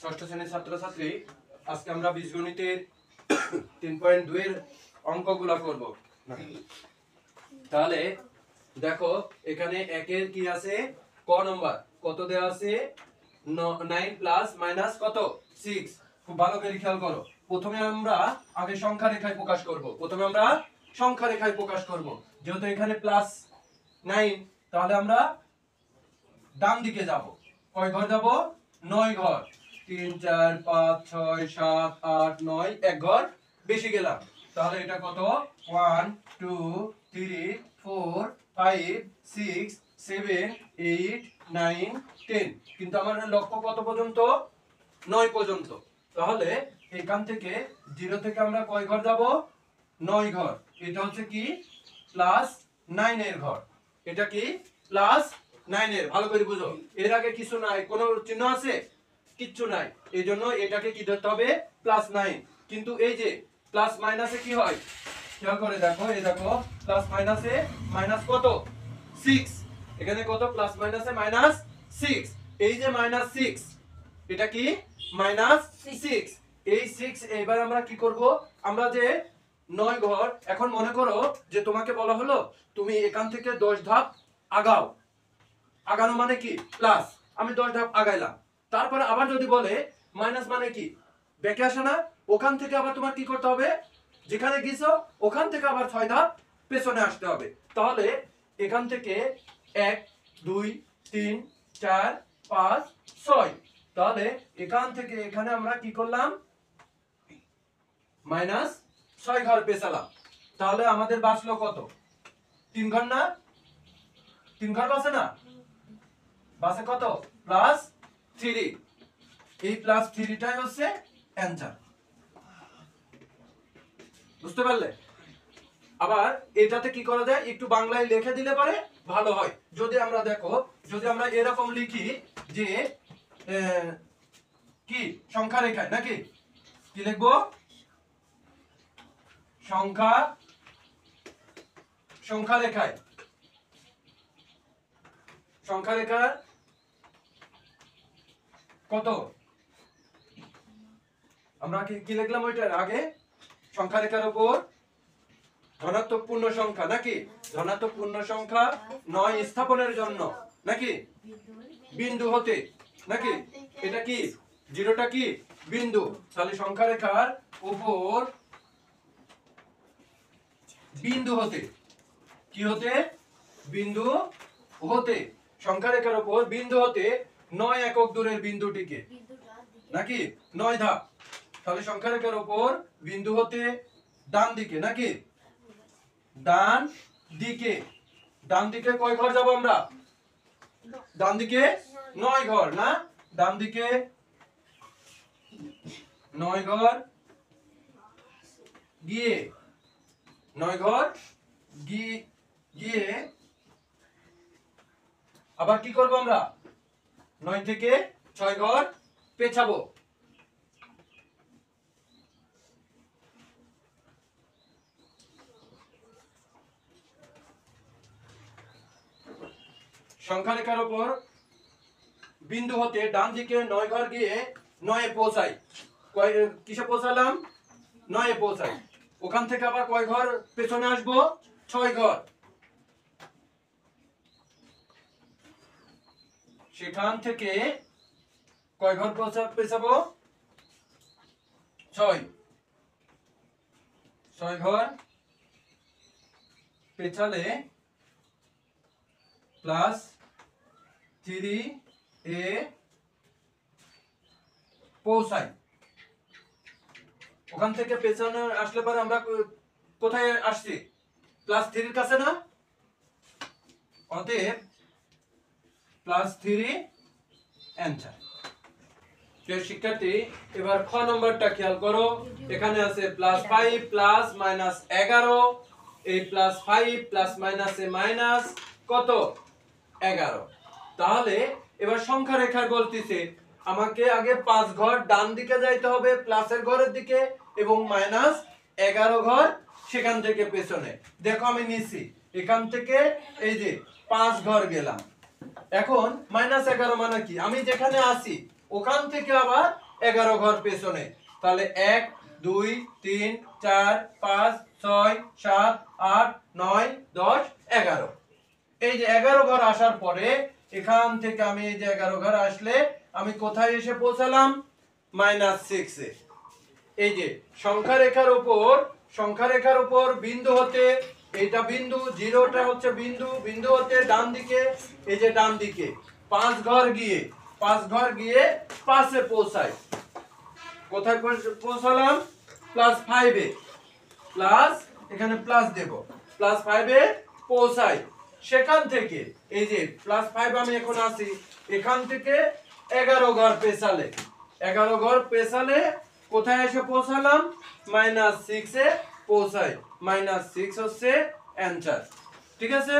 ষষ্ঠ শ্রেণীর ছাত্রছাত্রী, আজকে আমরা বীজগণিতের 3.2 এর অঙ্কগুলো করব। তাহলে দেখো এখানে একের কি আছে, ক নাম্বার কত দেওয়া আছে, 9 প্লাস মাইনাস কত 6। খুব ভালো করে খেয়াল করো। প্রথমে আমরা আগে সংখ্যা রেখায় প্রকাশ করব। যেহেতু এখানে প্লাস 9, তাহলে আমরা ডান দিকে যাব। কয় ঘর যাব? 9 ঘর। 3 4 5 6 7 8 9, এক ঘর বেশি গেলাম। তাহলে এটা কত? 1 2 3 4 5 6 7 8 9 10। কিন্তু আমার লক্ষ্য কত পর্যন্ত? 9 পর্যন্ত। তাহলে এখান থেকে 0 থেকে আমরা কয় ঘর যাব? 9 ঘর। এটা হচ্ছে কি প্লাস 9 এর ঘর। এটা কি প্লাস 9 এর। ভালো করে বুঝো, এর আগে কিছু নাই, কোনো চিহ্ন আছে? কিচ্ছু নাই। এইজন্য এটাকে কি ধরতে হবে? প্লাস 9। কিন্তু এই যে প্লাস মাইনাসে কি হয় খেয়াল করে দেখো। এই দেখো প্লাস মাইনাসে মাইনাস কত? 6। এখানে কত? প্লাস মাইনাসে মাইনাস 6। এই যে মাইনাস 6, এটা কি মাইনাস 6। এই 6 এবার আমরা কি করব? আমরা যে 9 ঘর, এখন মনে করো যে তোমাকে বলা হলো তুমি এখান থেকে 10 ধাপ আগাও। আগানো মানে কি? প্লাস। আমি 10 ধাপ আগাইলাম। তারপরে আবার যদি বলে মাইনাস মানে কি? ব্যাকে আসে না? ওখান থেকে আবার তোমার কি করতে হবে? যেখানে গিয়েছো ওখান থেকে আবার 6 ধাপ পেছনে আসতে হবে। তাহলে এখান থেকে 1 2 3 4 5 6। তাহলে এখান থেকে এখানে আমরা কি করলাম? মাইনাস 6 ঘর পেছালাম। তাহলে আমাদের বাঁচলো কত? 3 ঘর না? 3 ঘর বাঁচে না? বাসে কত? প্লাস 3। এই প্লাস 3টাই হচ্ছে অ্যানসার। বুঝতে পারলে? আবার এটাতে কি করা যায়, একটু বাংলায় লিখে দিলে পারে ভালো হয়। যদি আমরা দেখো, যদি আমরা এরকম লিখি যে কি সংখ্যা রেখায়, নাকি কি লিখবো? সংখ্যা রেখায়। সংখ্যা রেখা কত? আমরা কি লিখলাম ওইটার আগে? সংখ্যা রেখার উপর ধনাত্মক পূর্ণ সংখ্যা, নাকি ধনাত্মক পূর্ণ সংখ্যা 9 স্থাপনের জন্য, নাকি বিন্দু হতে, নাকি এটা কি 0টা কি বিন্দু। তাহলে সংখ্যা রেখার উপর বিন্দু হতে, কি হতে? বিন্দু হতে। সংখ্যা রেখার উপর বিন্দু হতে 9 একক দূরের বিন্দুটিকে, নাকি 9 ধাপ। তাহলে সংখ্যা রেখার উপর বিন্দু হতে ডান দিকে, নাকি ডান দিকে। ডান দিকে কয় ঘর যাব আমরা? ডান দিকে 9 ঘর না? ডান দিকে 9 ঘর গিয়ে 9 ঘর গিয়ে আবার কি করব আমরা? 9 থেকে 6 ঘর পেছাবো। সংখ্যা রেখার উপর বিন্দু হতে ডান দিকে 9 ঘর গিয়ে 9 এ পৌঁছাই। কিসে পৌঁছালাম? 9 এ পৌঁছাই। ওখান থেকে আবার কয় ঘর পেছনে আসবো? 6 ঘর। সেখান থেকে কয় ঘর পেছাবো? 6 ঘর পেছালে প্লাস 3 এ পৌঁছাই। ওখান থেকে পেছনে আসলে পরে আমরা কোথায় আসছি? প্লাস 3 এর কাছে না? অতএব প্লাস 3 অ্যানসার। প্রিয় শিক্ষার্থী, এবার খ নম্বরটা খেয়াল করো। এখানে আছে প্লাস 5 প্লাস মাইনাস 11। এই প্লাস 5 প্লাস মাইনাসে মাইনাস কত? 11। তাহলে এবার সংখ্যা রেখায় বলতেছে আমাকে আগে 5 ঘর ডান দিকে যাইতে হবে প্লাসের ঘরের দিকে, এবং মাইনাস 11 ঘর সেখান থেকে পেছনে। দেখো আমি নিছি এখান থেকে এই যে 5 ঘর গেলাম। এখন মাইনাস 11 মানে কি? আমি যেখানে আছি ওখান থেকে আবার 11 ঘর পেছনে। তাহলে 1 2 3 4 5 6 7 8 9 10 11। এই যে 11 ঘর আসার পরে এখান থেকে আমি এই যে 11 ঘর আসলে আমি কোথায় এসে পৌঁছালাম? -6 এ। এই যে সংখ্যা রেখার উপর বিন্দু হতে, এটা বিন্দু, জিরোটা হচ্ছে বিন্দু, বিন্দু হতে ডান দিকে, এই যে ডান দিকে 5 ঘর গিয়ে 5 এ পৌঁছাই। কোথায় পৌঁছালাম? +5 এ। প্লাস, এখানে প্লাস দেব, +5 এ পৌঁছাই। সেখান থেকে এই যে +5 আমি এখন আসি, এখান থেকে 11 ঘর পেছালে, 11 ঘর পেছালে কোথায় এসে পৌঁছালাম? -6 এ পৌঁছাই। -6 হচ্ছে অ্যানসার। ঠিক আছে।